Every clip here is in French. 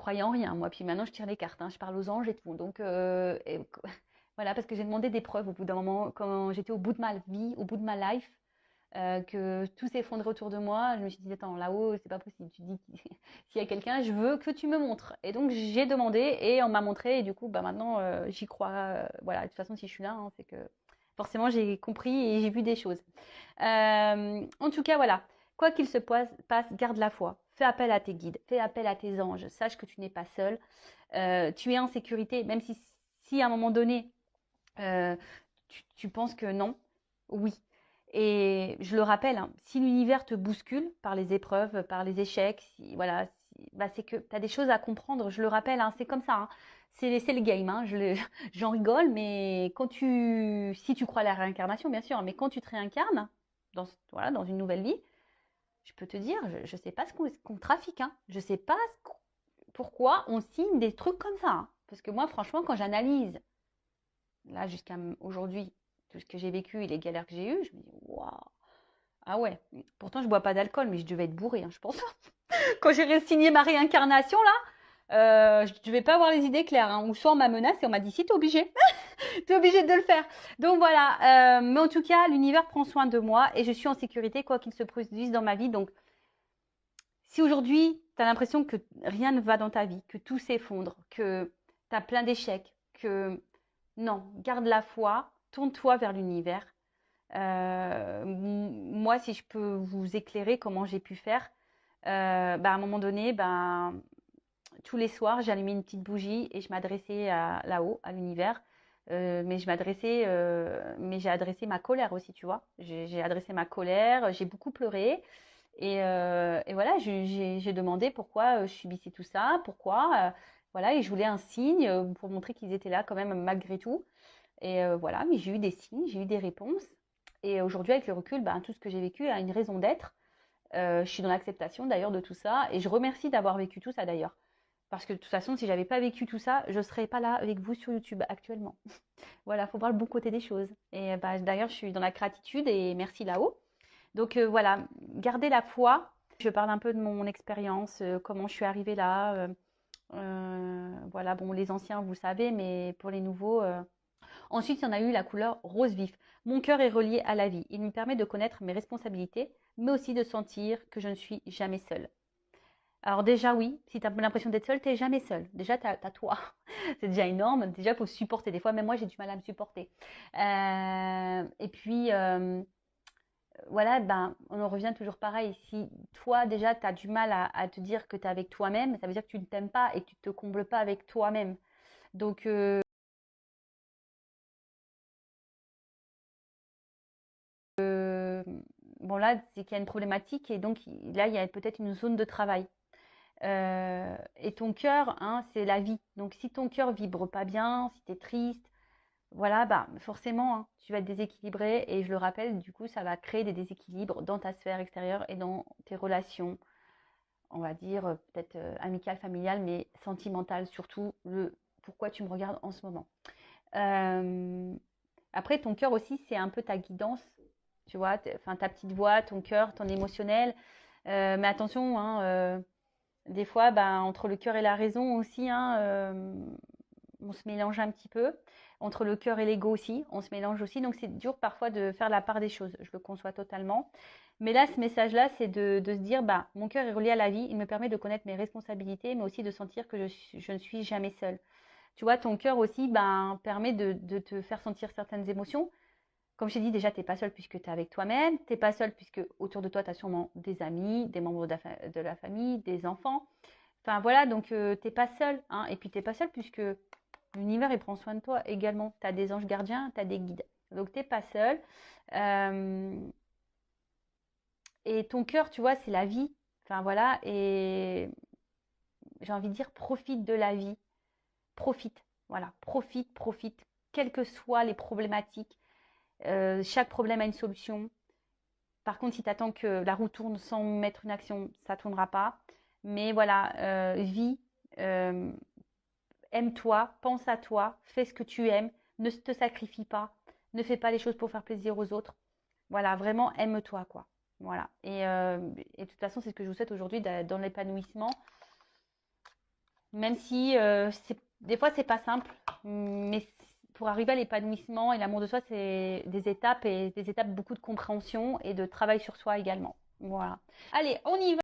croyais en rien, moi. Puis maintenant, je tire les cartes, hein, je parle aux anges et tout. Donc, voilà, parce que j'ai demandé des preuves au bout d'un moment, quand j'étais au bout de ma vie, au bout de ma life, que tout s'effondrait autour de moi. Je me suis dit, attends, là-haut, c'est pas possible. Tu dis, s'il y a quelqu'un, je veux que tu me montres. Et donc, j'ai demandé et on m'a montré. Et du coup, bah, maintenant, j'y crois. Voilà, de toute façon, si je suis là, hein, c'est que forcément, j'ai compris et j'ai vu des choses. En tout cas, voilà. Quoi qu'il se passe, garde la foi. Fais appel à tes guides, fais appel à tes anges. Sache que tu n'es pas seul. Tu es en sécurité, même si à un moment donné, euh, tu penses que non, oui. Et je le rappelle, hein, si l'univers te bouscule par les épreuves, par les échecs, voilà, bah c'est que tu as des choses à comprendre. Je le rappelle, hein, c'est comme ça. Hein. C'est le game. Hein, j'en rigole, mais si tu crois à la réincarnation, bien sûr, mais quand tu te réincarnes voilà, dans une nouvelle vie, je peux te dire, je ne sais pas ce qu'on trafique. Hein, je ne sais pas pourquoi on signe des trucs comme ça. Hein, parce que moi, franchement, quand j'analyse là jusqu'à aujourd'hui, tout ce que j'ai vécu et les galères que j'ai eues, je me dis waouh, ah ouais. Pourtant, je bois pas d'alcool, mais je devais être bourrée, hein, je pense. Quand j'ai signé ma réincarnation là, je devais pas avoir les idées claires. Hein. Ou soit on m'a menacé et on m'a dit si t'es obligé, t'es obligé de le faire. Donc voilà. Mais en tout cas, l'univers prend soin de moi et je suis en sécurité quoi qu'il se produise dans ma vie. Donc si aujourd'hui tu as l'impression que rien ne va dans ta vie, que tout s'effondre, que tu as plein d'échecs, que non, garde la foi, tourne-toi vers l'univers. Moi, si je peux vous éclairer comment j'ai pu faire, bah, à un moment donné, bah, tous les soirs, j'allumais une petite bougie et je m'adressais là-haut, à l'univers. Mais j'ai adressé ma colère aussi, tu vois. J'ai adressé ma colère, j'ai beaucoup pleuré. Et voilà, j'ai demandé pourquoi je subissais tout ça, pourquoi. Voilà, et je voulais un signe pour montrer qu'ils étaient là quand même malgré tout. Et voilà, mais j'ai eu des signes, j'ai eu des réponses. Et aujourd'hui, avec le recul, ben, tout ce que j'ai vécu a une raison d'être. Je suis dans l'acceptation d'ailleurs de tout ça. Et je remercie d'avoir vécu tout ça d'ailleurs. Parce que de toute façon, si j'avais pas vécu tout ça, je serais pas là avec vous sur YouTube actuellement. Voilà, faut voir le bon côté des choses. Et bah, d'ailleurs, je suis dans la gratitude et merci là-haut. Donc voilà, gardez la foi. Je parle un peu de mon expérience, comment je suis arrivée là. Voilà, bon, les anciens, vous savez, mais pour les nouveaux, ensuite, il y en a eu la couleur rose vif. Mon cœur est relié à la vie. Il me permet de connaître mes responsabilités, mais aussi de sentir que je ne suis jamais seule. Alors déjà, oui, si tu as l'impression d'être seule, tu n'es jamais seule. Déjà, tu as, toi. C'est déjà énorme. Déjà, il faut se supporter. Des fois, même moi, j'ai du mal à me supporter. Et puis, voilà, ben, on en revient toujours pareil. Si toi, déjà, tu as du mal à te dire que tu es avec toi-même, ça veut dire que tu ne t'aimes pas et que tu ne te combles pas avec toi-même. Donc, bon là, c'est qu'il y a une problématique et donc là, il y a peut-être une zone de travail. Et ton cœur, hein, c'est la vie. Donc si ton cœur vibre pas bien, si tu es triste, voilà, bah forcément, hein, tu vas être déséquilibré. Et je le rappelle, du coup, ça va créer des déséquilibres dans ta sphère extérieure et dans tes relations, on va dire peut-être amicales, familiales, mais sentimentales surtout. Pourquoi tu me regardes en ce moment. Euh, Après, ton cœur aussi, c'est un peu ta guidance, tu vois, enfin ta petite voix, ton cœur, ton émotionnel. Mais attention, hein, des fois, ben, entre le cœur et la raison aussi, hein, on se mélange un petit peu. Entre le cœur et l'ego aussi, on se mélange aussi. Donc c'est dur parfois de faire la part des choses. Je le conçois totalement. Mais là, ce message-là, c'est de se dire, bah, mon cœur est relié à la vie. Il me permet de connaître mes responsabilités, mais aussi de sentir que je ne suis jamais seule. Tu vois, ton cœur aussi ben, permet de te faire sentir certaines émotions. Comme je t'ai dit, déjà, tu n'es pas seul puisque tu es avec toi-même. Tu n'es pas seul puisque autour de toi, tu as sûrement des amis, des membres de la famille, des enfants. Enfin voilà, donc tu n'es pas seul. Hein. Et puis tu n'es pas seul puisque l'univers, il prend soin de toi également. Tu as des anges gardiens, tu as des guides. Donc tu n'es pas seul. Euh, et ton cœur, tu vois, c'est la vie. Enfin voilà, et j'ai envie de dire, profite de la vie. Profite. Voilà, profite, profite. Quelles que soient les problématiques, chaque problème a une solution. Par contre, si tu attends que la roue tourne sans mettre une action, ça ne tournera pas. Mais voilà, vis, euh, aime-toi, pense à toi, fais ce que tu aimes, ne te sacrifie pas, ne fais pas les choses pour faire plaisir aux autres. Voilà, vraiment aime-toi, quoi. Voilà. Et de toute façon, c'est ce que je vous souhaite aujourd'hui dans l'épanouissement. Même si des fois, c'est pas simple, mais pour arriver à l'épanouissement et l'amour de soi, c'est des étapes et des étapes beaucoup de compréhension et de travail sur soi également. Voilà. Allez, on y va.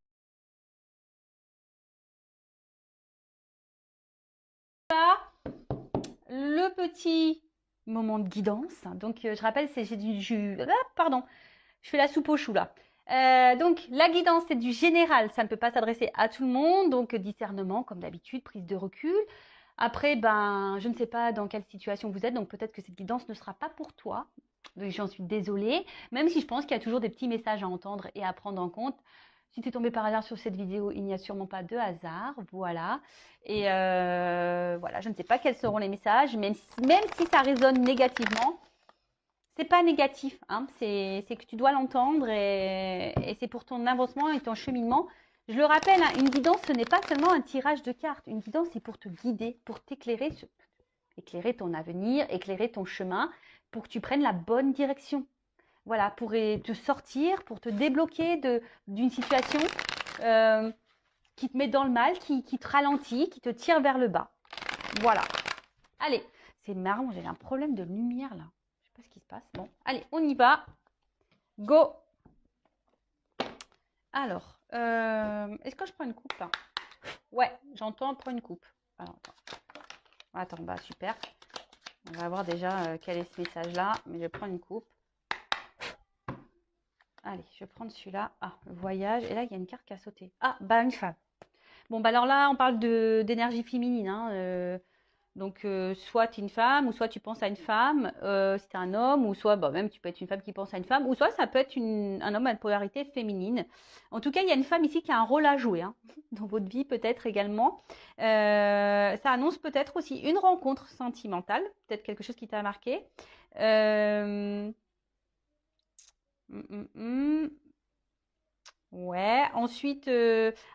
Le petit moment de guidance. Donc, je rappelle, c'est j'ai du jus. Ah, pardon, je fais la soupe au chou là. Donc, la guidance, c'est du général. Ça ne peut pas s'adresser à tout le monde. Donc, discernement, comme d'habitude, prise de recul. Après, ben, je ne sais pas dans quelle situation vous êtes. Donc, peut-être que cette guidance ne sera pas pour toi. Donc, j'en suis désolée. Même si je pense qu'il y a toujours des petits messages à entendre et à prendre en compte. Si tu es tombé par hasard sur cette vidéo, il n'y a sûrement pas de hasard. Voilà. Et voilà, je ne sais pas quels seront les messages. Même si ça résonne négativement, c'est pas négatif, hein, c'est que tu dois l'entendre et c'est pour ton avancement et ton cheminement. Je le rappelle, hein, une guidance, ce n'est pas seulement un tirage de cartes. Une guidance, c'est pour te guider, pour t'éclairer, éclairer ton avenir, éclairer ton chemin, pour que tu prennes la bonne direction. Voilà, pour te sortir, pour te débloquer d'une situation euh, qui te met dans le mal, qui te ralentit, qui te tire vers le bas. Voilà. Allez, c'est marrant, j'ai un problème de lumière là. Je sais pas ce qui se passe. Bon, allez, on y va. Go. Alors, est-ce que je prends une coupe là? Ouais, j'entends, prends une coupe. Alors, attends, bah super. On va voir déjà quel est ce message-là, mais je prends une coupe. Allez, je vais prendre celui-là. Ah, le voyage. Et là, il y a une carte qui a sauté. Ah, bah une femme. Bon, bah alors là, on parle d'énergie féminine. Hein, donc, soit tu es une femme, ou soit tu penses à une femme, si tu es un homme, ou soit bah, même tu peux être une femme qui pense à une femme, ou soit ça peut être un homme à une polarité féminine. En tout cas, il y a une femme ici qui a un rôle à jouer hein, dans votre vie, peut-être également. Ça annonce peut-être aussi une rencontre sentimentale, peut-être quelque chose qui t'a marqué. Euh, hum, hum, hum. Ouais, ensuite,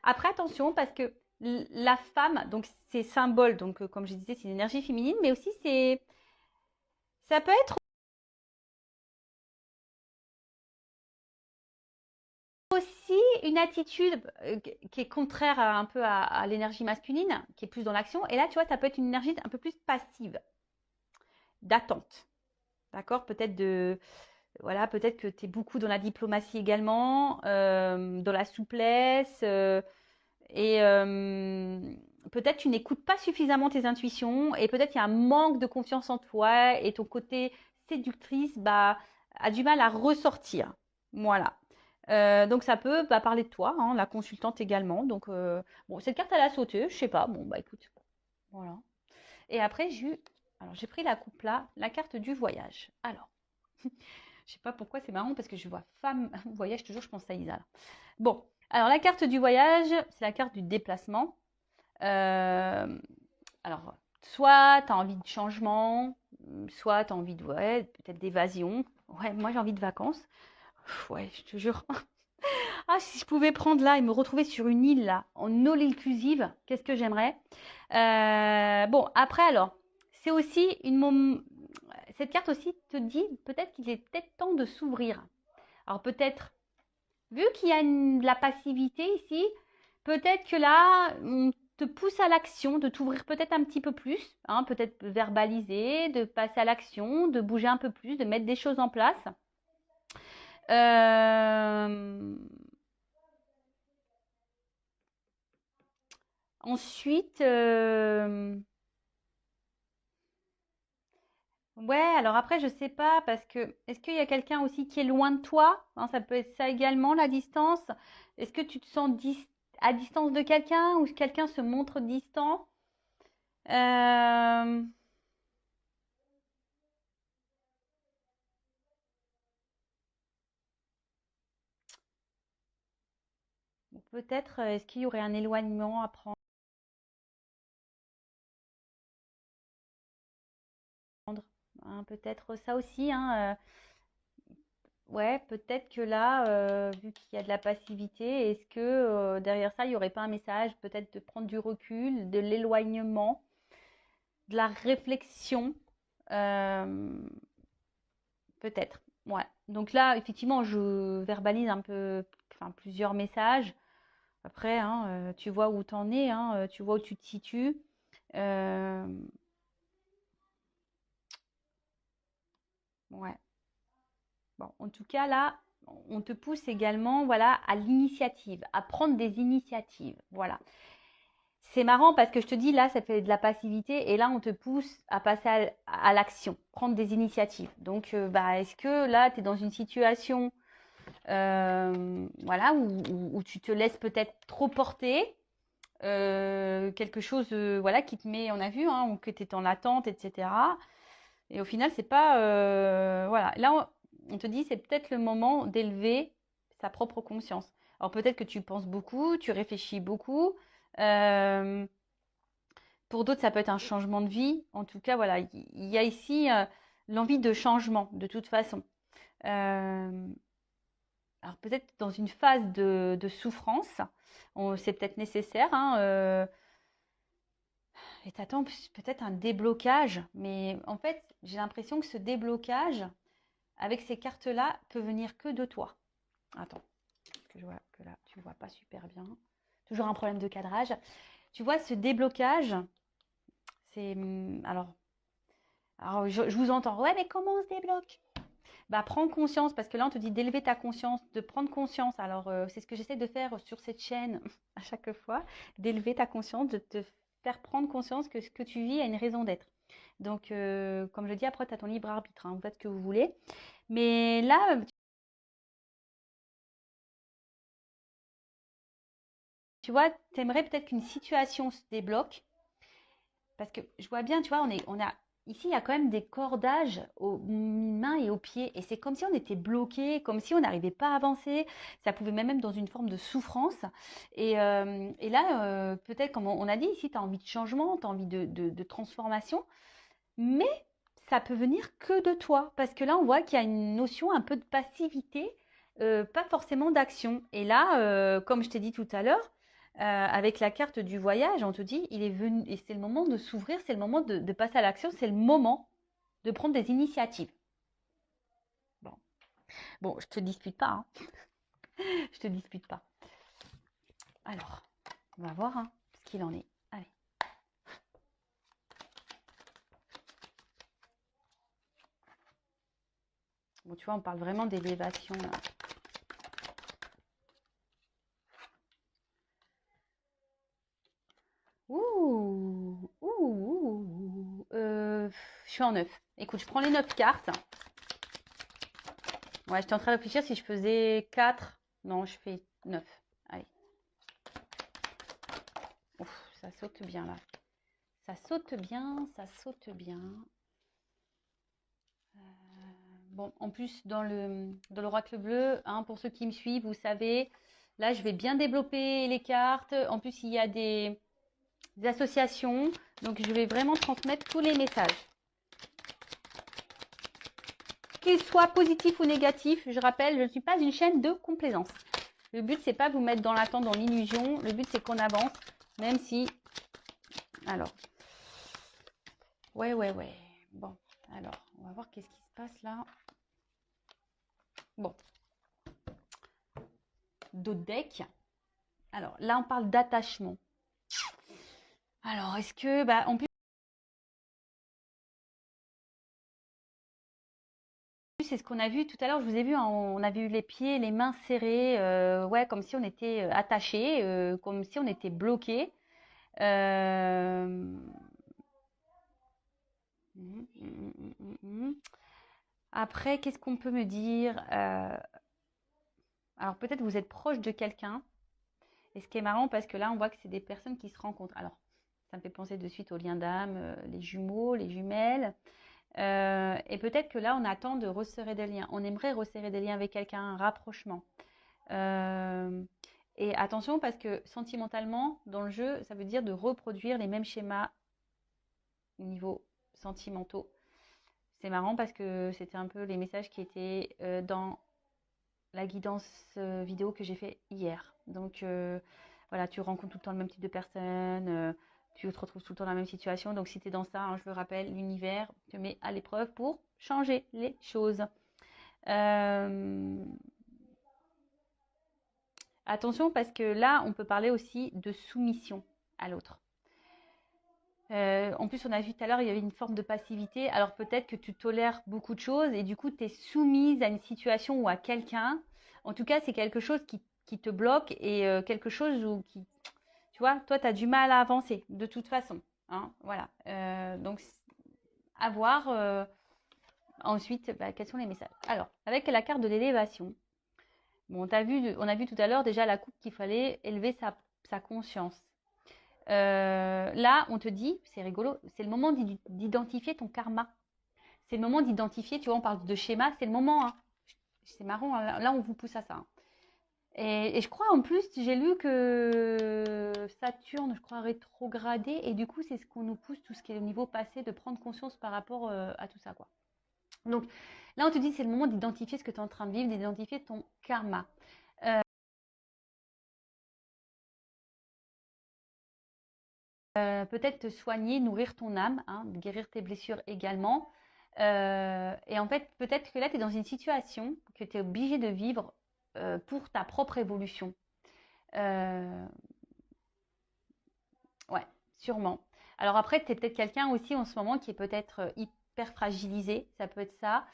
après attention parce que la femme, donc c'est symbole, donc comme je disais, c'est une énergie féminine, mais aussi ça peut être aussi une attitude qui est contraire un peu à l'énergie masculine, qui est plus dans l'action. Et là, tu vois, ça peut être une énergie un peu plus passive, d'attente. D'accord? Voilà, peut-être que tu es beaucoup dans la diplomatie également, dans la souplesse. Et peut-être tu n'écoutes pas suffisamment tes intuitions et peut-être il y a un manque de confiance en toi et ton côté séductrice bah, a du mal à ressortir. Voilà. Donc ça peut bah, parler de toi, hein, la consultante également. Donc bon, cette carte elle a sauté, je sais pas. Bon bah écoute, voilà. Et après j'ai pris la coupe là, la carte du voyage. Alors, je sais pas pourquoi c'est marrant parce que je vois femme voyage toujours, je pense à Isa. Là. Bon, alors la carte du voyage, c'est la carte du déplacement. Euh, alors, soit tu as envie de changement, soit tu as envie de, ouais, peut-être d'évasion. Ouais, moi j'ai envie de vacances. Ouais, je te jure. Ah, si je pouvais prendre là et me retrouver sur une île là, en all inclusive, qu'est-ce que j'aimerais. Bon, après alors, c'est aussi cette carte aussi te dit peut-être qu'il est peut-être temps de s'ouvrir. Alors peut-être, vu qu'il y a de la passivité ici, peut-être que là, on te pousse à l'action, de t'ouvrir peut-être un petit peu plus, hein, peut-être verbaliser, de passer à l'action, de bouger un peu plus, de mettre des choses en place. Euh, Ensuite, ouais, alors après, je sais pas, parce que est-ce qu'il y a quelqu'un aussi qui est loin de toi? Hein, ça peut être ça également, la distance. Est-ce que tu te sens à distance de quelqu'un ou quelqu'un se montre distant? Euh, Peut-être, est-ce qu'il y aurait un éloignement à prendre? Hein, peut-être ça aussi, hein, ouais, peut-être que là, vu qu'il y a de la passivité, est-ce que derrière ça, il n'y aurait pas un message, peut-être de prendre du recul, de l'éloignement, de la réflexion, euh, peut-être. Ouais. Donc là, effectivement, je verbalise un peu, enfin, plusieurs messages. Après, hein, tu vois où tu en es, hein, tu vois où tu te situes. Euh, ouais. Bon, en tout cas, là, on te pousse également, voilà, à l'initiative, à prendre des initiatives. Voilà. C'est marrant parce que je te dis, là, ça fait de la passivité et là, on te pousse à passer à l'action, prendre des initiatives. Donc, bah, est-ce que là, tu es dans une situation voilà, où tu te laisses peut-être trop porter, quelque chose voilà, qui te met, on a vu, hein, ou que tu es en attente, etc. Et au final, c'est pas. Voilà. Là, on te dit, c'est peut-être le moment d'élever sa propre conscience. Alors peut-être que tu penses beaucoup, tu réfléchis beaucoup. Euh, pour d'autres, ça peut être un changement de vie. En tout cas, voilà, il y a ici l'envie de changement, de toute façon. Euh, alors peut-être dans une phase de souffrance, c'est peut-être nécessaire, hein, et t'attends peut-être un déblocage, mais en fait, j'ai l'impression que ce déblocage, avec ces cartes-là, peut venir que de toi. Attends, parce que je vois que là, tu ne vois pas super bien. Toujours un problème de cadrage. Tu vois, ce déblocage, c'est... alors je vous entends. Ouais, mais comment on se débloque? Bah, prends conscience, parce que là, on te dit d'élever ta conscience, de prendre conscience. Alors, c'est ce que j'essaie de faire sur cette chaîne à chaque fois, d'élever ta conscience, de te faire prendre conscience que ce que tu vis a une raison d'être. Donc, comme je dis, après, tu as ton libre arbitre, hein, vous faites ce que vous voulez. Mais là, tu vois, tu aimerais peut-être qu'une situation se débloque. Parce que je vois bien, tu vois, ici, il y a quand même des cordages aux mains et aux pieds. Et c'est comme si on était bloqué, comme si on n'arrivait pas à avancer. Ça pouvait même être dans une forme de souffrance. Et là, peut-être, comme on a dit ici, tu as envie de changement, tu as envie de transformation. Mais ça peut venir que de toi. Parce que là, on voit qu'il y a une notion un peu de passivité, pas forcément d'action. Et là, comme je t'ai dit tout à l'heure, avec la carte du voyage, on te dit, il est venu, et c'est le moment de s'ouvrir, c'est le moment de passer à l'action, c'est le moment de prendre des initiatives. Bon, bon, je te dispute pas, hein. Je te dispute pas. Alors, on va voir hein, ce qu'il en est. Allez. Bon, tu vois, on parle vraiment d'élévation là. Ouh, ouh, je suis en 9. Écoute, je prends les 9 cartes. Ouais, j'étais en train de réfléchir si je faisais 4. Non, je fais 9. Allez. Ouf, ça saute bien là. Ça saute bien, ça saute bien. Bon, en plus, dans l'oracle bleu, hein, pour ceux qui me suivent, vous savez, là, je vais bien développer les cartes. En plus, il y a des associations. Donc, je vais vraiment transmettre tous les messages. Qu'ils soient positifs ou négatifs, je rappelle, je ne suis pas une chaîne de complaisance. Le but, c'est pas vous mettre dans l'attente, dans l'illusion. Le but, c'est qu'on avance, même si... Alors, ouais. Bon, alors, on va voir qu'est-ce qui se passe là. Bon, d'autres decks. Alors, là, on parle d'attachement. Alors, est-ce que... Bah, en plus, c'est ce qu'on a vu tout à l'heure. Je vous ai vu, hein, on avait eu les pieds, les mains serrées. Ouais, comme si on était attachés, comme si on était bloqués. Euh... Après, qu'est-ce qu'on peut me dire? Alors, peut-être vous êtes proche de quelqu'un. Et ce qui est marrant, parce que là, on voit que c'est des personnes qui se rencontrent. Alors, ça me fait penser de suite aux liens d'âme, les jumeaux, les jumelles. Et peut-être que là, on attend de resserrer des liens. On aimerait resserrer des liens avec quelqu'un, un rapprochement. Euh, et attention, parce que sentimentalement, dans le jeu, ça veut dire de reproduire les mêmes schémas au niveau sentimentaux. C'est marrant parce que c'était un peu les messages qui étaient dans la guidance vidéo que j'ai fait hier. Donc voilà, tu rencontres tout le temps le même type de personne, tu te retrouves tout le temps dans la même situation. Donc si tu es dans ça, hein, je le rappelle, l'univers te met à l'épreuve pour changer les choses. Euh, Attention parce que là, on peut parler aussi de soumission à l'autre. En plus, on a vu tout à l'heure, il y avait une forme de passivité. Alors peut-être que tu tolères beaucoup de choses et du coup, tu es soumise à une situation ou à quelqu'un. En tout cas, c'est quelque chose qui te bloque et quelque chose où qui, tu vois, toi, tu as du mal à avancer de toute façon. Hein, voilà. Donc, à voir ensuite bah, quels sont les messages. Alors, avec la carte de l'élévation, bon, on a vu tout à l'heure déjà la coupe qu'il fallait élever sa conscience. Là, on te dit, c'est rigolo, c'est le moment d'identifier ton karma. C'est le moment d'identifier, tu vois, on parle de schéma, c'est le moment. Hein. C'est marrant, hein, là, on vous pousse à ça. Hein. Et je crois en plus, j'ai lu que Saturne, je crois, rétrogradé, et du coup, c'est ce qu'on nous pousse, tout ce qui est au niveau passé, de prendre conscience par rapport à tout ça, quoi. Donc là, on te dit, c'est le moment d'identifier ce que tu es en train de vivre, d'identifier ton karma. Peut-être te soigner, nourrir ton âme, hein, guérir tes blessures également. Et en fait, peut-être que là, tu es dans une situation que tu es obligé de vivre pour ta propre évolution. Euh, ouais, sûrement. Alors après, tu es peut-être quelqu'un aussi en ce moment qui est peut-être hyper fragilisé, ça peut être ça,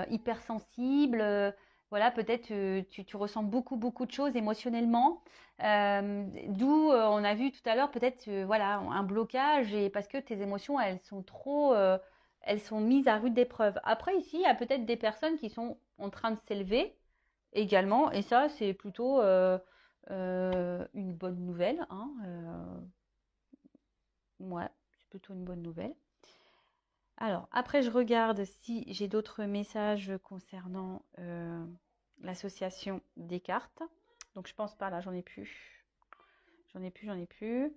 hyper sensible. Voilà, peut-être tu ressens beaucoup, beaucoup de choses émotionnellement. D'où on a vu tout à l'heure peut-être voilà, un blocage et parce que tes émotions, elles sont trop, elles sont mises à rude épreuve. Après, ici, il y a peut-être des personnes qui sont en train de s'élever également et ça, c'est plutôt une bonne nouvelle. Hein, ouais, c'est plutôt une bonne nouvelle. Alors, après, je regarde si j'ai d'autres messages concernant l'association des cartes. Donc, je pense pas, là, j'en ai plus. J'en ai plus.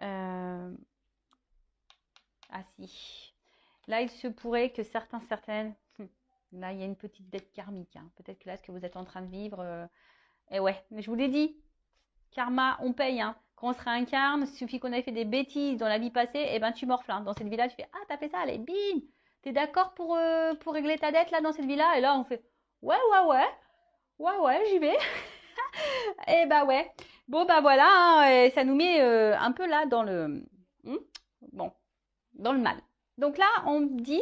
Euh, Ah si. Là, il se pourrait que certaines... Là, il y a une petite dette karmique. Hein. Peut-être que là, ce que vous êtes en train de vivre... Et ouais, mais je vous l'ai dit, karma, on paye. Hein. Quand on se réincarne, il suffit qu'on ait fait des bêtises dans la vie passée, et ben tu morfles. Hein. Dans cette vie-là, tu fais ah, t'as fait ça, allez, bim. T'es d'accord pour régler ta dette là dans cette vie-là? Et là, on fait ouais, ouais, ouais, ouais, ouais, j'y vais. Et bah ouais. Bon, bah voilà, hein, et ça nous met un peu là dans le. Hmm, bon, dans le mal. Donc là, on dit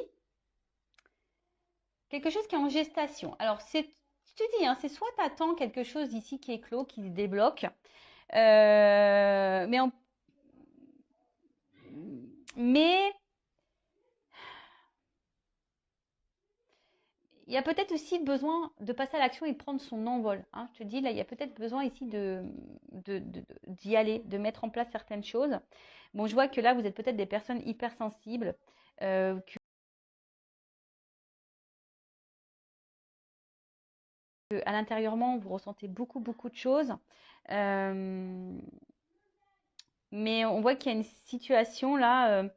quelque chose qui est en gestation. Alors, je te dis, hein, c'est soit tu attends quelque chose ici qui est clos, qui se débloque, mais mais il y a peut-être aussi besoin de passer à l'action et de prendre son envol. Hein. Je te dis, là, il y a peut-être besoin ici d'y aller, de mettre en place certaines choses. Bon, je vois que là, vous êtes peut-être des personnes hypersensibles, que à l'intérieurement, vous ressentez beaucoup, beaucoup de choses. Euh, mais on voit qu'il y a une situation là.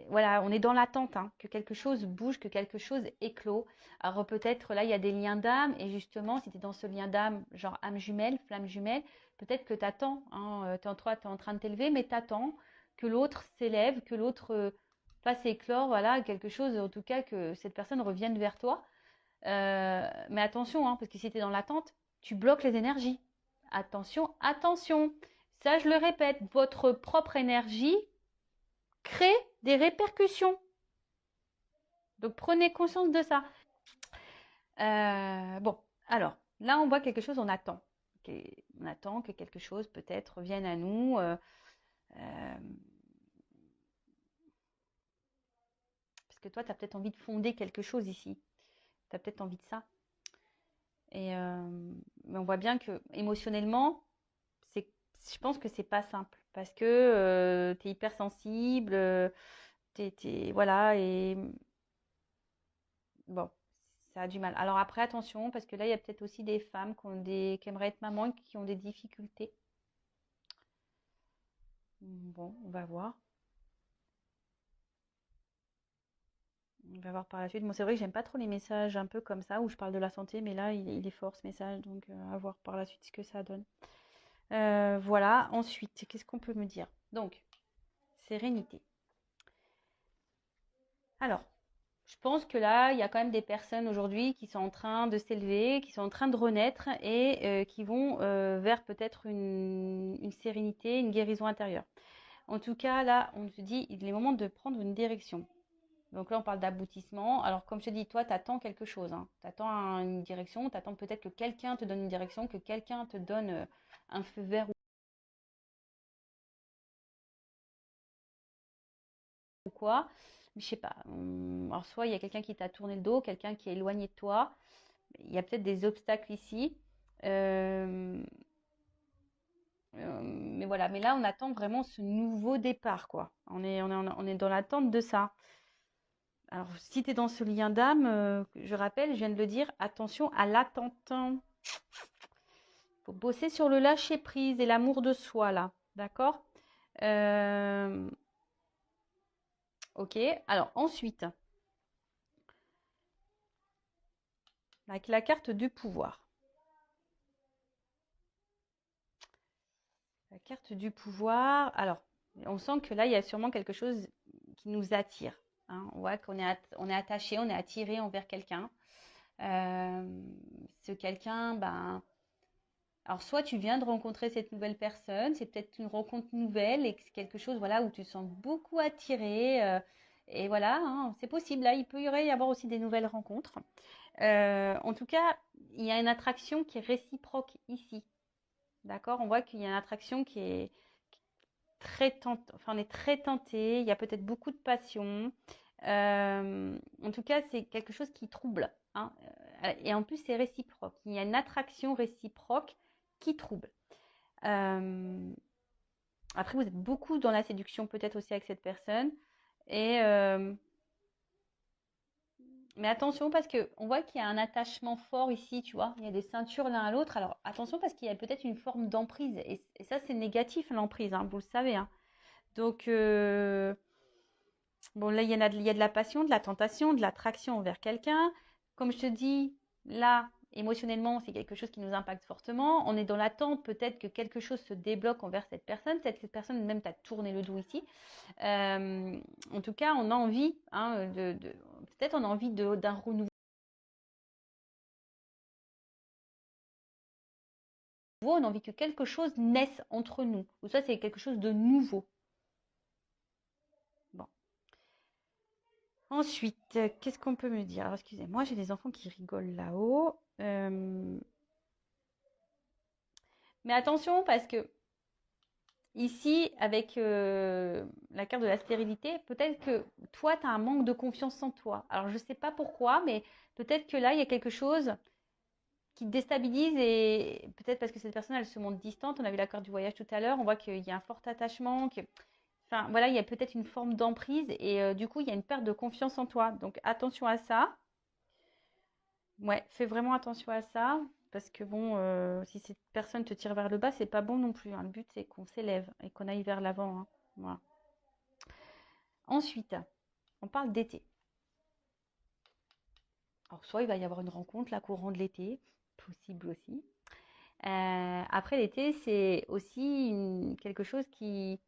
Voilà, on est dans l'attente hein, que quelque chose bouge, que quelque chose éclot. Alors peut-être là, il y a des liens d'âme, et justement, si tu es dans ce lien d'âme, genre âme jumelle, flamme jumelle, peut-être que tu attends, hein, tu es en train de t'élever, mais tu attends que l'autre s'élève, que l'autre fasse éclore, voilà, quelque chose, en tout cas, que cette personne revienne vers toi. Mais attention, hein, parce que si tu es dans l'attente, tu bloques les énergies. Attention, attention. Ça, je le répète, votre propre énergie crée des répercussions. Donc prenez conscience de ça. Bon, alors là on voit quelque chose, on attend. On attend que quelque chose peut-être revienne à nous. Euh, parce que toi, tu as peut-être envie de fonder quelque chose ici. Tu as peut-être envie de ça. Et mais on voit bien que émotionnellement, c'est, je pense que c'est pas simple. Parce que tu es hypersensible, voilà, et bon, ça a du mal. Alors après, attention, parce que là, il y a peut-être aussi des femmes qui aimeraient être maman et qui ont des difficultés. Bon, on va voir. On va voir par la suite. Moi, c'est vrai que j'aime pas trop les messages un peu comme ça, où je parle de la santé, mais là, il est fort ce message, donc à voir par la suite ce que ça donne. Voilà, ensuite, qu'est-ce qu'on peut me dire? Donc, sérénité. Alors, Je pense que là, il y a quand même des personnes aujourd'hui qui sont en train de s'élever, qui sont en train de renaître et qui vont vers peut-être une sérénité, une guérison intérieure. En tout cas, là, on se dit, il est moment de prendre une direction. Donc là, on parle d'aboutissement. Alors, comme je te dis, toi, tu attends quelque chose. Hein. Tu attends une direction, tu attends peut-être que quelqu'un te donne une direction, que quelqu'un te donne un feu vert ou quoi. Mais je sais pas. Alors, soit il y a quelqu'un qui t'a tourné le dos, quelqu'un qui est éloigné de toi. Il y a peut-être des obstacles ici. Euh, mais voilà. Mais là, on attend vraiment ce nouveau départ, quoi. On est dans l'attente de ça. Alors, si tu es dans ce lien d'âme, je rappelle, je viens de le dire, attention à l'attente. Il faut bosser sur le lâcher prise et l'amour de soi, là. D'accord. Euh, Ok. Alors, ensuite, avec la carte du pouvoir. La carte du pouvoir. Alors, on sent que là, il y a sûrement quelque chose qui nous attire. Hein. On voit on est attaché, on est attiré envers quelqu'un. Ce quelqu'un, ben, alors soit tu viens de rencontrer cette nouvelle personne, c'est peut-être une rencontre nouvelle et que c'est quelque chose, voilà, où tu te sens beaucoup attiré. Et voilà, hein, c'est possible. Là, il peut y avoir aussi des nouvelles rencontres. En tout cas, il y a une attraction qui est réciproque ici. D'accord? On voit qu'il y a une attraction qui est très tentée. Enfin, on est très tenté. Il y a peut-être beaucoup de passion. En tout cas, c'est quelque chose qui trouble. Hein. Et en plus, c'est réciproque. Il y a une attraction réciproque qui trouble. Euh, Après, vous êtes beaucoup dans la séduction, peut-être aussi avec cette personne. Et mais attention parce que on voit qu'il y a un attachement fort ici, tu vois. Il y a des ceintures l'un à l'autre. Alors attention parce qu'il y a peut-être une forme d'emprise. Et ça, c'est négatif, l'emprise, hein, vous le savez. Hein. Donc, bon, là, il y a de la passion, de la tentation, de l'attraction envers quelqu'un. Comme je te dis, là, émotionnellement, c'est quelque chose qui nous impacte fortement. On est dans l'attente, peut-être que quelque chose se débloque envers cette personne. Peut-être que cette personne même t'a tourné le dos ici. Euh, En tout cas, on a envie, hein, peut-être on a envie d'un renouveau. On a envie que quelque chose naisse entre nous. Ou ça, c'est quelque chose de nouveau. Bon. Ensuite, qu'est-ce qu'on peut me dire? Alors, excusez-moi, j'ai des enfants qui rigolent là-haut. Mais attention, parce que ici, avec la carte de la stérilité, peut-être que toi, tu as un manque de confiance en toi. Alors, je ne sais pas pourquoi, mais peut-être que là, il y a quelque chose qui te déstabilise et peut-être parce que cette personne, elle se montre distante. On a vu la carte du voyage tout à l'heure. On voit qu'il y a un fort attachement, enfin, voilà, il y a peut-être une forme d'emprise et du coup, il y a une perte de confiance en toi. Donc, attention à ça. Ouais, fais vraiment attention à ça. Parce que bon, si cette personne te tire vers le bas, c'est pas bon non plus. Hein. Le but, c'est qu'on s'élève et qu'on aille vers l'avant. Hein. Voilà. Ensuite, on parle d'été. Alors, soit il va y avoir une rencontre, la courant de l'été, possible aussi. Après l'été, c'est aussi quelque chose qui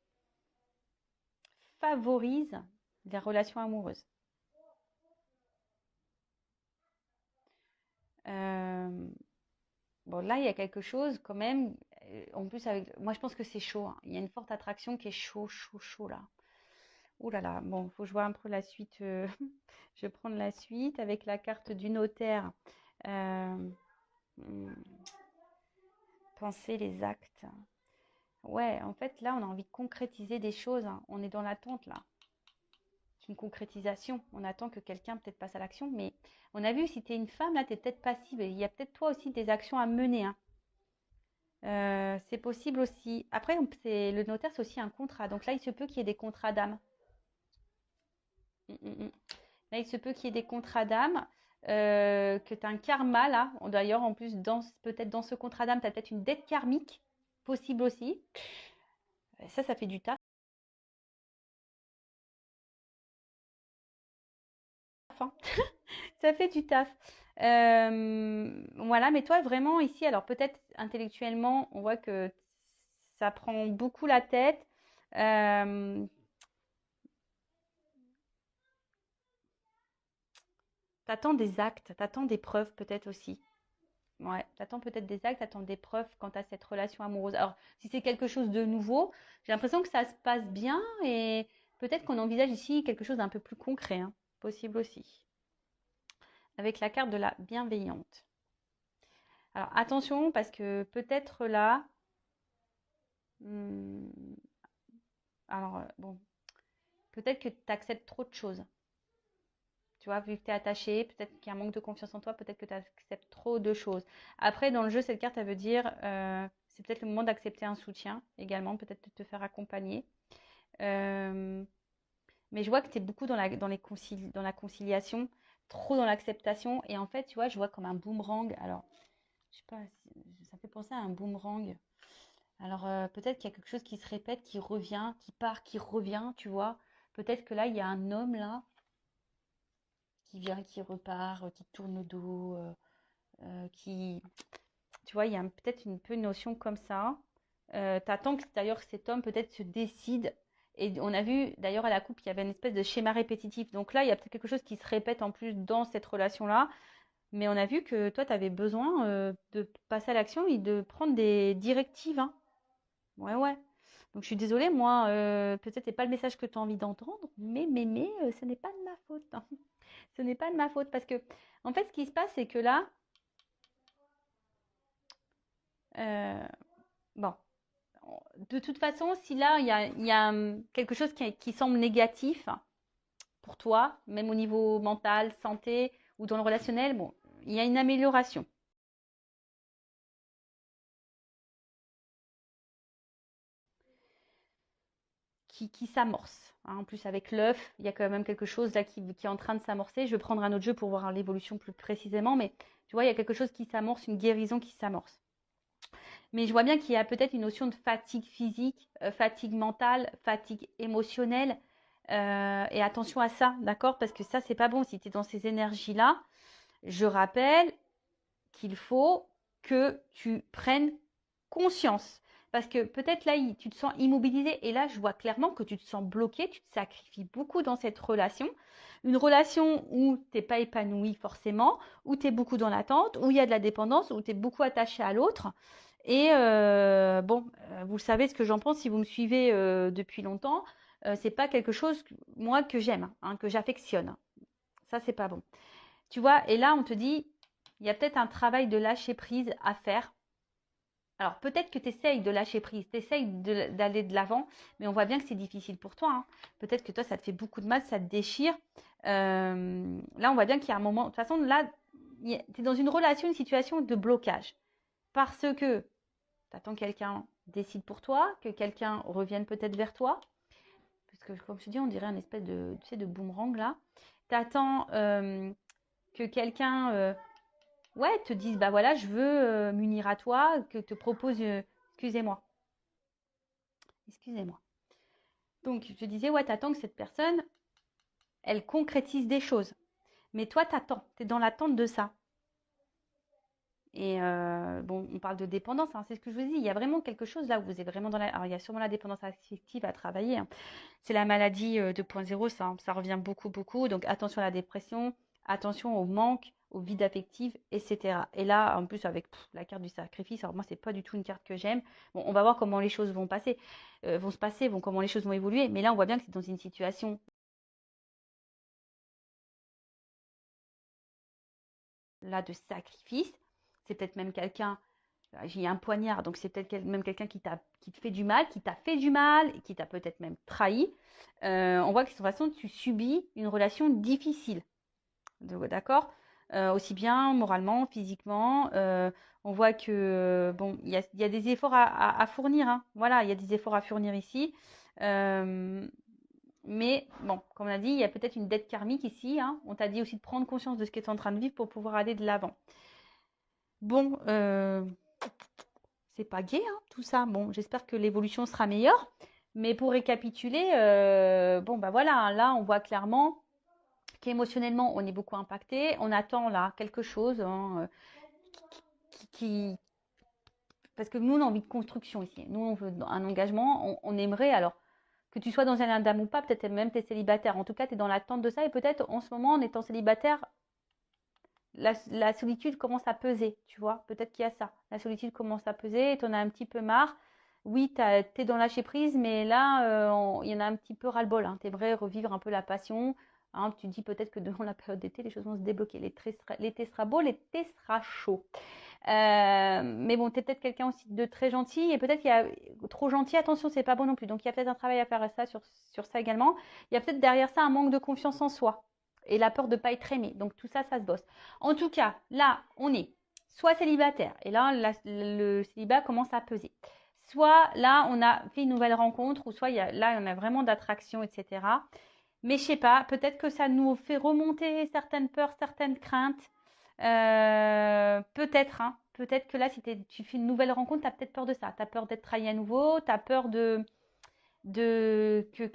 favorise les relations amoureuses. Euh, bon, là, il y a quelque chose quand même. En plus, moi, je pense que c'est chaud. Hein. Il y a une forte attraction qui est chaud, chaud, chaud là. Ouh là là. Bon, faut que je vois un peu la suite. Je vais prendre la suite avec la carte du notaire. Euh, hmm, Penser les actes. Ouais, en fait, là, on a envie de concrétiser des choses. Hein. On est dans l'attente là. C'est une concrétisation. On attend que quelqu'un peut-être passe à l'action. Mais on a vu, si tu es une femme, là, tu es peut-être passive. Il y a peut-être toi aussi des actions à mener. Hein. C'est possible aussi. Après, le notaire, c'est aussi un contrat. Donc là, il se peut qu'il y ait des contrats d'âme. Mm, mm, mm. Là, il se peut qu'il y ait des contrats d'âme, que tu as un karma là. D'ailleurs, en plus, peut-être dans ce contrat d'âme, tu as peut-être une dette karmique, possible aussi. Ça fait du taf. Hein. Ça fait du taf. Voilà, mais toi, vraiment, ici, alors peut-être intellectuellement, on voit que ça prend beaucoup la tête. Euh, T'attends des actes, t'attends des preuves peut-être aussi. Ouais, t'attends peut-être des actes, t'attends des preuves quant à cette relation amoureuse. Alors, si c'est quelque chose de nouveau, j'ai l'impression que ça se passe bien et peut-être qu'on envisage ici quelque chose d'un peu plus concret, hein. Possible aussi. Avec la carte de la bienveillante. Alors, attention parce que peut-être là, hmm, alors bon, peut-être que tu acceptes trop de choses. Tu vois, vu que tu es attaché, peut-être qu'il y a un manque de confiance en toi, peut-être que tu acceptes trop de choses. Après, dans le jeu, cette carte, elle veut dire, c'est peut-être le moment d'accepter un soutien également, peut-être de te faire accompagner. Euh, mais je vois que tu es beaucoup dans la conciliation, trop dans l'acceptation. Et en fait, tu vois, je vois comme un boomerang. Alors, je sais pas, ça fait penser à un boomerang. Alors, peut-être qu'il y a quelque chose qui se répète, qui revient, qui part, qui revient, tu vois. Peut-être que là, il y a un homme là qui vient, qui repart, qui tourne le dos, qui, tu vois, il y a peut-être un peu une notion comme ça. T'attends que d'ailleurs cet homme peut-être se décide. Et on a vu d'ailleurs à la coupe, il y avait une espèce de schéma répétitif. Donc là, il y a peut-être quelque chose qui se répète en plus dans cette relation-là. Mais on a vu que toi, tu avais besoin de passer à l'action et de prendre des directives, hein. Ouais, ouais. Donc je suis désolée, moi, peut-être c'est pas le message que tu as envie d'entendre, mais ce n'est pas de ma faute, hein. Ce n'est pas de ma faute parce que, en fait, ce qui se passe, c'est que là, euh, bon, de toute façon, si là, il y a quelque chose qui semble négatif pour toi, même au niveau mental, santé ou dans le relationnel, bon, il y a une amélioration qui s'amorce, hein. En plus, avec l'œuf, il y a quand même quelque chose là qui est en train de s'amorcer. Je vais prendre un autre jeu pour voir l'évolution plus précisément, mais tu vois, il y a quelque chose qui s'amorce, une guérison qui s'amorce. Mais je vois bien qu'il y a peut-être une notion de fatigue physique, fatigue mentale, fatigue émotionnelle. Et attention à ça, d'accord? Parce que ça, c'est pas bon si tu es dans ces énergies-là. Je rappelle qu'il faut que tu prennes conscience. Parce que peut-être là, tu te sens immobilisé. Et là, je vois clairement que tu te sens bloqué. Tu te sacrifies beaucoup dans cette relation. Une relation où tu n'es pas épanoui forcément, où tu es beaucoup dans l'attente, où il y a de la dépendance, où tu es beaucoup attaché à l'autre. Et bon, vous savez ce que j'en pense si vous me suivez depuis longtemps. C'est pas quelque chose, moi, que j'aime, hein, que j'affectionne. Ça, c'est pas bon. Tu vois, et là, on te dit, il y a peut-être un travail de lâcher prise à faire. Alors, peut-être que tu essayes de lâcher prise, tu essayes d'aller de l'avant, mais on voit bien que c'est difficile pour toi, hein. Peut-être que toi, ça te fait beaucoup de mal, ça te déchire. Là, on voit bien qu'il y a un moment. De toute façon, là, tu es dans une relation, une situation de blocage. Parce que tu attends que quelqu'un décide pour toi, que quelqu'un revienne peut-être vers toi. Parce que, comme je te dis, on dirait un espèce de, tu sais, de boomerang là. Tu attends que quelqu'un ouais, te dise, bah voilà, je veux m'unir à toi, que te propose, excusez-moi, excusez-moi. Donc, je te disais, ouais, t'attends que cette personne, elle concrétise des choses. Mais toi, t'attends, t'es dans l'attente de ça. Et bon, on parle de dépendance, hein, c'est ce que je vous dis. Il y a vraiment quelque chose là où vous êtes vraiment dans la. Alors, il y a sûrement la dépendance affective à travailler, hein. C'est la maladie 2.0, ça, hein, ça revient beaucoup, beaucoup. Donc, attention à la dépression, attention au manque, au vide affectif, etc. Et là, en plus, avec la carte du sacrifice, alors moi, c'est pas du tout une carte que j'aime. Bon, on va voir comment les choses vont passer, vont se passer, comment les choses vont évoluer. Mais là, on voit bien que c'est dans une situation là de sacrifice. C'est peut-être même quelqu'un, j'ai un poignard, donc c'est peut-être même quelqu'un qui te fait du mal, qui t'a fait du mal, et qui t'a peut-être même trahi. On voit que de toute façon, tu subis une relation difficile. D'accord? Aussi bien moralement, physiquement. On voit que bon, il y a des efforts à fournir, hein. Voilà, il y a des efforts à fournir ici. Euh, mais bon, comme on a dit, il y a peut-être une dette karmique ici, hein. On t'a dit aussi de prendre conscience de ce que tu es en train de vivre pour pouvoir aller de l'avant. Bon, c'est pas gai, hein, tout ça. Bon, j'espère que l'évolution sera meilleure. Mais pour récapituler, bon, bah voilà, hein, là, on voit clairement qu'émotionnellement, on est beaucoup impacté. On attend là quelque chose, hein, qui. Parce que nous, on a envie de construction ici. Nous, on veut un engagement. On aimerait, alors, que tu sois dans un lien d'amour ou pas, peut-être même tu es célibataire. En tout cas, tu es dans l'attente de ça. Et peut-être en ce moment, en étant célibataire, la solitude commence à peser, tu vois. Peut-être qu'il y a ça. La solitude commence à peser, tu en as un petit peu marre. Oui, tu es dans lâcher prise, mais là, il y en a un petit peu ras-le-bol. Hein. Tu aimerais revivre un peu la passion. Hein. Tu dis peut-être que durant la période d'été, les choses vont se débloquer. L'été sera beau, l'été sera chaud. Mais bon, tu es peut-être quelqu'un aussi de très gentil et peut-être qu'il y a trop gentil, attention, c'est pas bon non plus. Donc il y a peut-être un travail à faire sur ça également. Il y a peut-être derrière ça un manque de confiance en soi et la peur de ne pas être aimé. Donc tout ça, ça se bosse. En tout cas, là, on est soit célibataire et là, le célibat commence à peser. Soit là, on a fait une nouvelle rencontre ou soit là, on a vraiment d'attraction, etc. Mais je sais pas, peut-être que ça nous fait remonter certaines peurs, certaines craintes. Peut-être, hein. Peut-être que là, si tu fais une nouvelle rencontre, tu as peut-être peur de ça. Tu as peur d'être trahi à nouveau, tu as peur que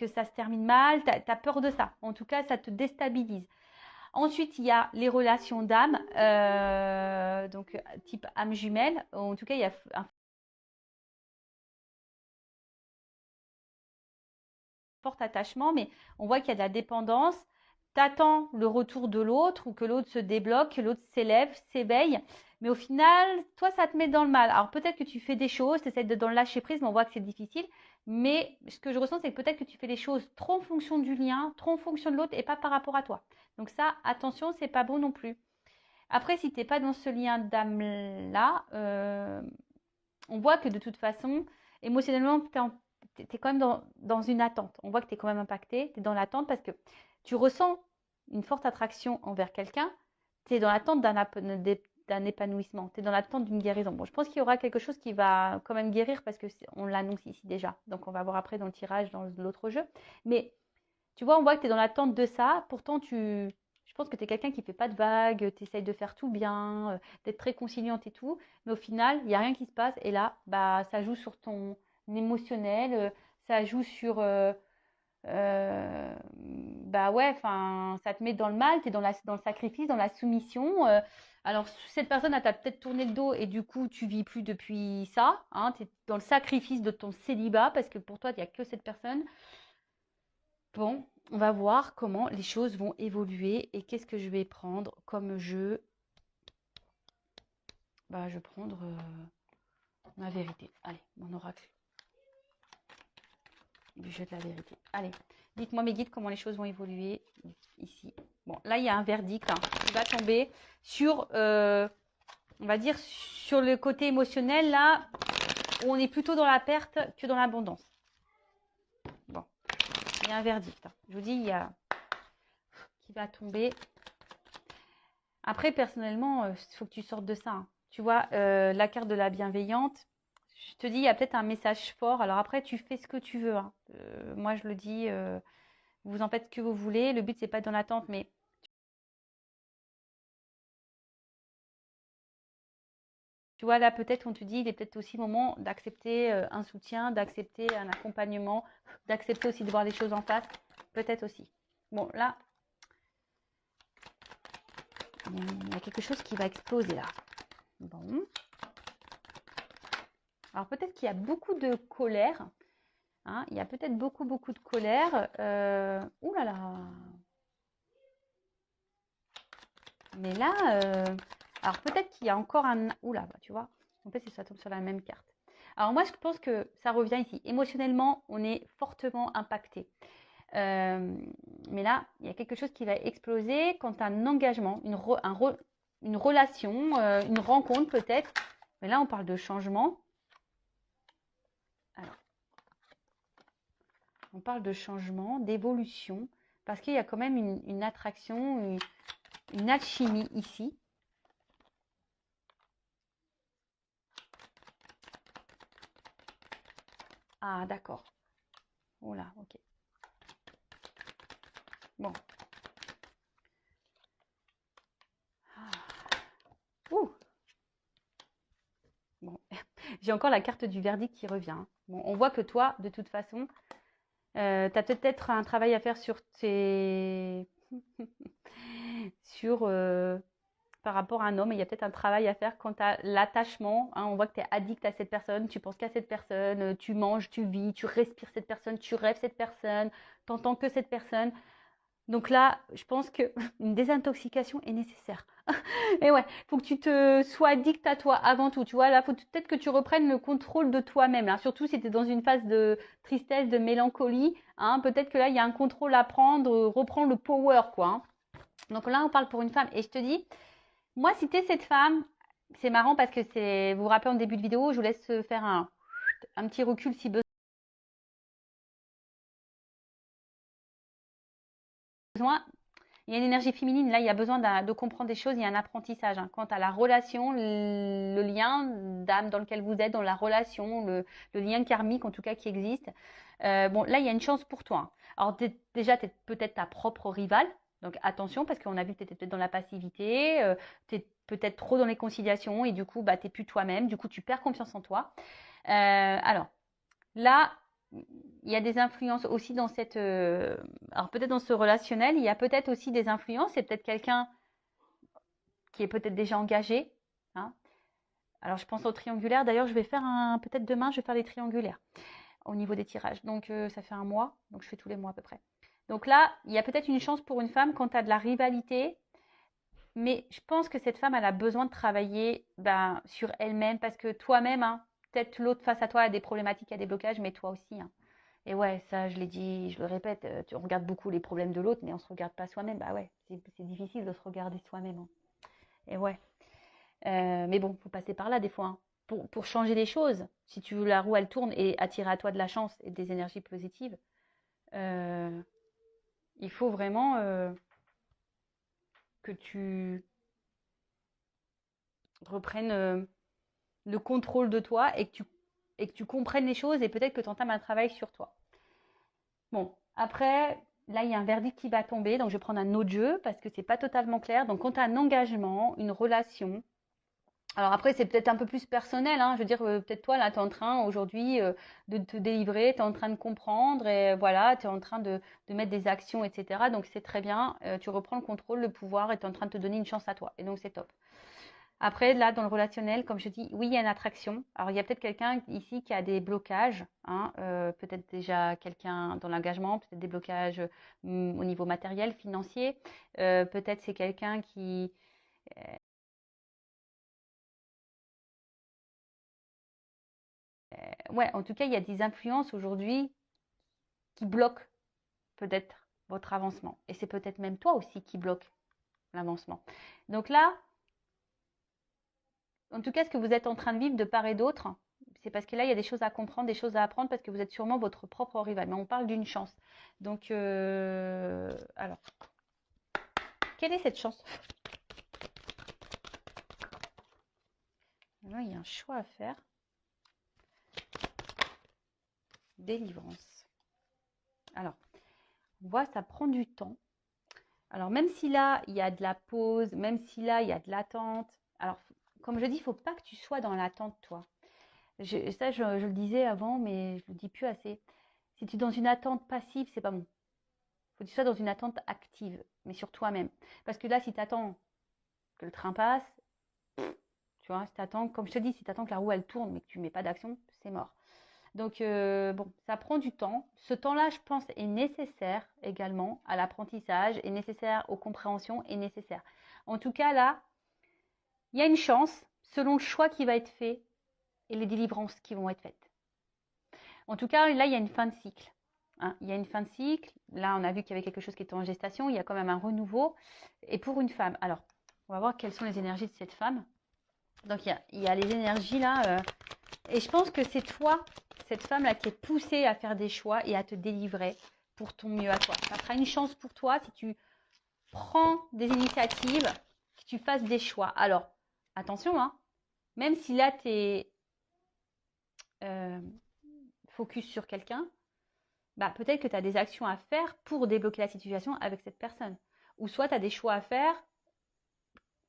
ça se termine mal, tu as peur de ça. En tout cas, ça te déstabilise. Ensuite, il y a les relations d'âme, donc type âme jumelle. En tout cas, il y a un fort attachement, mais on voit qu'il y a de la dépendance. Tu attends le retour de l'autre ou que l'autre se débloque, que l'autre s'élève, s'éveille. Mais au final, toi, ça te met dans le mal. Alors peut-être que tu fais des choses, tu essaies de dans le lâcher prise, mais on voit que c'est difficile. Mais ce que je ressens, c'est que peut-être que tu fais des choses trop en fonction du lien, trop en fonction de l'autre et pas par rapport à toi. Donc ça, attention, c'est pas bon non plus. Après, si tu n'es pas dans ce lien d'âme-là, on voit que de toute façon, émotionnellement, tu es quand même dans une attente. On voit que tu es quand même impacté, tu es dans l'attente parce que tu ressens une forte attraction envers quelqu'un, tu es dans l'attente d'un épanouissement, tu es dans l'attente d'une guérison. Bon, je pense qu'il y aura quelque chose qui va quand même guérir parce qu'on l'annonce ici déjà. Donc, on va voir après dans le tirage, dans l'autre jeu. Mais tu vois, on voit que tu es dans l'attente de ça. Pourtant, je pense que tu es quelqu'un qui ne fait pas de vagues, tu essayes de faire tout bien, d'être très conciliante et tout. Mais au final, il n'y a rien qui se passe. Et là, bah, ça joue sur ton émotionnel, ça joue sur. Bah ouais, enfin, ça te met dans le mal, tu es dans le sacrifice, dans la soumission. Alors, cette personne, elle t'a peut-être tourné le dos et du coup, tu vis plus depuis ça. Hein, tu es dans le sacrifice de ton célibat parce que pour toi, il n'y a que cette personne. Bon, on va voir comment les choses vont évoluer et qu'est-ce que je vais prendre comme jeu. Bah, je vais prendre ma vérité. Allez, mon oracle du jeu de la vérité. Allez, dites-moi mes guides comment les choses vont évoluer ici. Bon, là, il y a un verdict qui va tomber sur, on va dire, sur le côté émotionnel, là, où on est plutôt dans la perte que dans l'abondance. Bon, il y a un verdict. Je vous dis, il y a qui va tomber. Après, personnellement, il faut que tu sortes de ça. Hein. Tu vois, la carte de la bienveillante, je te dis, il y a peut-être un message fort. Alors après, tu fais ce que tu veux. Hein. Moi, je le dis, vous en faites ce que vous voulez. Le but, c'est pas dans l'attente, mais tu vois, là, peut-être, on te dit, il est peut-être aussi moment d'accepter un soutien, d'accepter un accompagnement, d'accepter aussi de voir les choses en face. Peut-être aussi. Bon, là, il y a quelque chose qui va exploser là. Bon. Alors peut-être qu'il y a beaucoup de colère. Hein, il y a peut-être beaucoup, beaucoup de colère. Ouh là là. Mais là, alors peut-être qu'il y a encore un. Ouh là, bah, tu vois. En fait, ça tombe sur la même carte. Alors moi, je pense que ça revient ici. Émotionnellement, on est fortement impacté. Mais là, il y a quelque chose qui va exploser quand un engagement, une relation, une rencontre peut-être. Mais là, on parle de changement. Alors, on parle de changement, d'évolution, parce qu'il y a quand même une attraction, une alchimie ici. Ah, d'accord. Oh là, ok. Bon. Ah. Ouh. Bon. J'ai encore la carte du verdict qui revient. Hein. Bon, on voit que toi, de toute façon, tu as peut-être un travail à faire sur tes... sur... par rapport à un homme, il y a peut-être un travail à faire quant à l'attachement. Hein, on voit que tu es addict à cette personne, tu penses qu'à cette personne, tu manges, tu vis, tu respires cette personne, tu rêves cette personne, tu n'entends que cette personne. Donc là, je pense qu'une désintoxication est nécessaire. Et ouais, faut que tu te sois addict à toi avant tout. Tu vois, là, faut peut-être que tu reprennes le contrôle de toi-même. Là. Surtout si tu es dans une phase de tristesse, de mélancolie. Hein, peut-être que là, il y a un contrôle à prendre, reprendre le power, quoi. Hein. Donc là, on parle pour une femme. Et je te dis, moi, si tu es cette femme, c'est marrant parce que c'est. Vous vous rappelez en début de vidéo, je vous laisse faire un petit recul si besoin. Il y a une énergie féminine, là, il y a besoin de comprendre des choses, il y a un apprentissage. Hein. Quant à la relation, le lien d'âme dans lequel vous êtes, dans la relation, le lien karmique en tout cas qui existe. Bon, là, il y a une chance pour toi. Hein. Alors déjà, tu es peut-être ta propre rivale, donc attention, parce qu'on a vu que tu étais peut-être dans la passivité, tu es peut-être trop dans les conciliations, et du coup, bah, tu n'es plus toi-même, du coup, tu perds confiance en toi. Alors, là, il y a des influences aussi dans cette. Alors, peut-être dans ce relationnel, il y a peut-être aussi des influences. C'est peut-être quelqu'un qui est peut-être déjà engagé. Hein. Alors, je pense au triangulaire. D'ailleurs, je vais faire peut-être demain, je vais faire les triangulaires au niveau des tirages. Donc, ça fait un mois. Donc, je fais tous les mois à peu près. Donc là, il y a peut-être une chance pour une femme quand tu as de la rivalité. Mais je pense que cette femme, elle a besoin de travailler sur elle-même parce que toi-même, hein, peut-être l'autre face à toi a des problématiques, a des blocages, mais toi aussi. Hein. Et ouais, ça, je l'ai dit, je le répète, on regarde beaucoup les problèmes de l'autre, mais on ne se regarde pas soi-même. Bah ouais, c'est difficile de se regarder soi-même. Hein. Et ouais. Mais bon, faut passer par là des fois. Hein. Pour changer les choses, si tu veux la roue, elle tourne et attirer à toi de la chance et des énergies positives, euh, il faut vraiment que tu reprennes le contrôle de toi et que tu comprennes les choses et peut-être que tu entames un travail sur toi. Bon, après, là, il y a un verdict qui va tomber, donc je vais prendre un autre jeu parce que c'est pas totalement clair. Donc, quand tu as un engagement, une relation, alors après, c'est peut-être un peu plus personnel, hein. Je veux dire, peut-être toi, là, tu es en train aujourd'hui de te délivrer, tu es en train de comprendre et voilà, tu es en train de mettre des actions, etc. Donc, c'est très bien, tu reprends le contrôle, le pouvoir et tu es en train de te donner une chance à toi. Et donc, c'est top. Après, là, dans le relationnel, comme je dis, oui, il y a une attraction. Alors, il y a peut-être quelqu'un ici qui a des blocages, hein, peut-être déjà quelqu'un dans l'engagement, peut-être des blocages au niveau matériel, financier. Peut-être c'est quelqu'un qui... ouais, en tout cas, il y a des influences aujourd'hui qui bloquent peut-être votre avancement. Et c'est peut-être même toi aussi qui bloque l'avancement. Donc là, en tout cas, ce que vous êtes en train de vivre de part et d'autre, c'est parce que là, il y a des choses à comprendre, des choses à apprendre, parce que vous êtes sûrement votre propre rival. Mais on parle d'une chance. Donc, alors, quelle est cette chance? Là, il y a un choix à faire. Délivrance. Alors, on voit, ça prend du temps. Alors, même si là, il y a de la pause, même si là, il y a de l'attente. Alors, comme je dis, il ne faut pas que tu sois dans l'attente, toi. Je le disais avant, mais je ne le dis plus assez. Si tu es dans une attente passive, c'est pas bon. Il faut que tu sois dans une attente active, mais sur toi-même. Parce que là, si tu attends que le train passe, tu vois, si t'attends, comme je te dis, si tu attends que la roue elle tourne, mais que tu ne mets pas d'action, c'est mort. Donc, bon, ça prend du temps. Ce temps-là, je pense, est nécessaire également à l'apprentissage, est nécessaire aux compréhensions, est nécessaire. En tout cas, là, il y a une chance, selon le choix qui va être fait et les délivrances qui vont être faites. En tout cas, là, il y a une fin de cycle. Hein. Il y a une fin de cycle. Là, on a vu qu'il y avait quelque chose qui était en gestation. Il y a quand même un renouveau. Et pour une femme. Alors, on va voir quelles sont les énergies de cette femme. Donc, il y a les énergies là. Et je pense que c'est toi, cette femme-là, qui est poussée à faire des choix et à te délivrer pour ton mieux à toi. Ça sera une chance pour toi si tu prends des initiatives, que tu fasses des choix. Alors, attention, hein, même si là, tu es focus sur quelqu'un, bah, peut-être que tu as des actions à faire pour débloquer la situation avec cette personne. Ou soit tu as des choix à faire,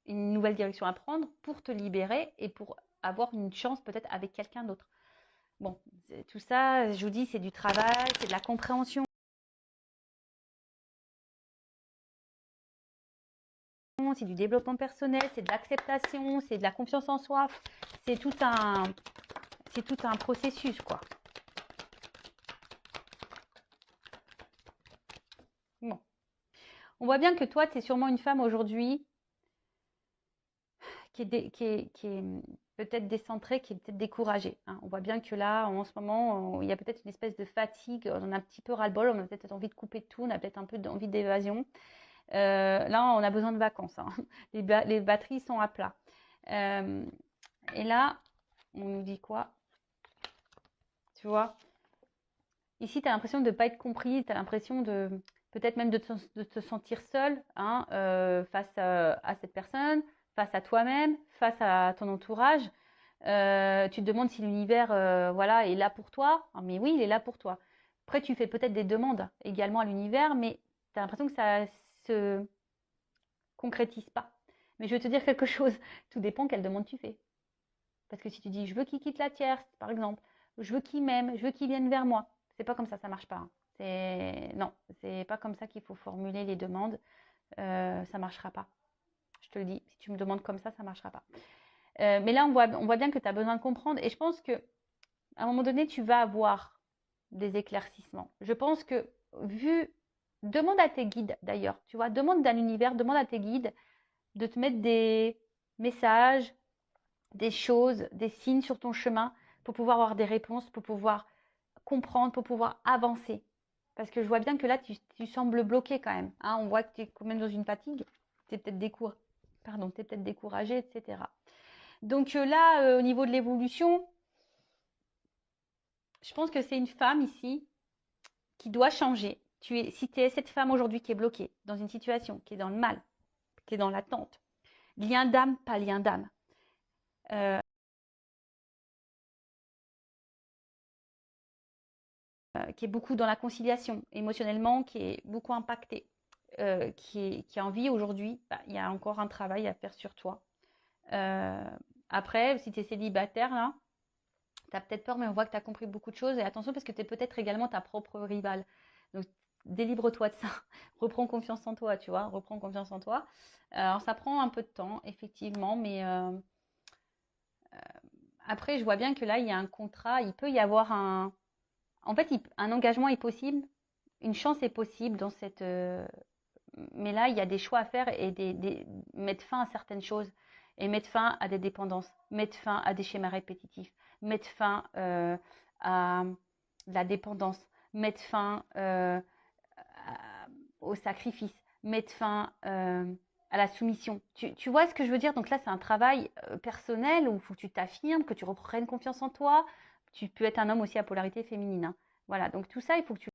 une nouvelle direction à prendre pour te libérer et pour avoir une chance peut-être avec quelqu'un d'autre. Bon, tout ça, je vous dis, c'est du travail, c'est de la compréhension, c'est du développement personnel, c'est de l'acceptation, c'est de la confiance en soi. C'est tout un processus, quoi. Bon. On voit bien que toi, tu es sûrement une femme aujourd'hui qui est peut-être décentrée, qui est peut-être découragée, hein. On voit bien que là, en ce moment, il y a peut-être une espèce de fatigue, on en a un petit peu ras-le-bol, on a peut-être envie de couper tout, on a peut-être un peu envie d'évasion. Là, on a besoin de vacances, hein. Les batteries sont à plat. Euh, et là, on nous dit quoi? Tu vois? Ici, tu as l'impression de ne pas être compris, tu as l'impression de peut-être même de te sentir seul, hein, face à cette personne, face à toi-même, face à ton entourage. Tu te demandes si l'univers voilà, est là pour toi. Ah, mais oui, il est là pour toi. Après, tu fais peut-être des demandes également à l'univers, mais tu as l'impression que ça se concrétise pas. Mais je vais te dire quelque chose, tout dépend quelle demande tu fais. Parce que si tu dis je veux qu'il quitte la tierce, par exemple, je veux qu'il m'aime, je veux qu'il vienne vers moi, c'est pas comme ça marche pas, hein. Non, c'est pas comme ça qu'il faut formuler les demandes. Ça marchera pas. Je te le dis, si tu me demandes comme ça marchera pas. Mais là, on voit bien que tu as besoin de comprendre. Et je pense que à un moment donné, tu vas avoir des éclaircissements. Je pense que demande à tes guides d'ailleurs, tu vois, demande à l'univers, demande à tes guides de te mettre des messages, des choses, des signes sur ton chemin pour pouvoir avoir des réponses, pour pouvoir comprendre, pour pouvoir avancer. Parce que je vois bien que là, tu sembles bloqué quand même, hein. On voit que tu es quand même dans une fatigue, tu es peut-être découragé, etc. Donc là, au niveau de l'évolution, je pense que c'est une femme ici qui doit changer. Si tu es cette femme aujourd'hui qui est bloquée dans une situation, qui est dans le mal, qui est dans l'attente, lien d'âme, pas lien d'âme, euh, qui est beaucoup dans la conciliation émotionnellement, qui est beaucoup impactée, qui a envie aujourd'hui, bah, il y a encore un travail à faire sur toi. Après, si tu es célibataire, là, tu as peut-être peur, mais on voit que tu as compris beaucoup de choses. Et attention, parce que tu es peut-être également ta propre rivale. Donc, délivre-toi de ça. Reprends confiance en toi, tu vois. Reprends confiance en toi. Alors, ça prend un peu de temps, effectivement, mais après, je vois bien que là, il y a un contrat. Il peut y avoir un. En fait, un engagement est possible. Une chance est possible dans cette. Mais là, il y a des choix à faire et mettre fin à certaines choses et mettre fin à des dépendances, mettre fin à des schémas répétitifs, mettre fin à la dépendance, mettre fin au sacrifice, mettre fin à la soumission. Tu vois ce que je veux dire? Donc là, c'est un travail personnel où il faut que tu t'affirmes, que tu reprennes confiance en toi. Tu peux être un homme aussi à polarité féminine, hein. Voilà, donc tout ça, il faut que tu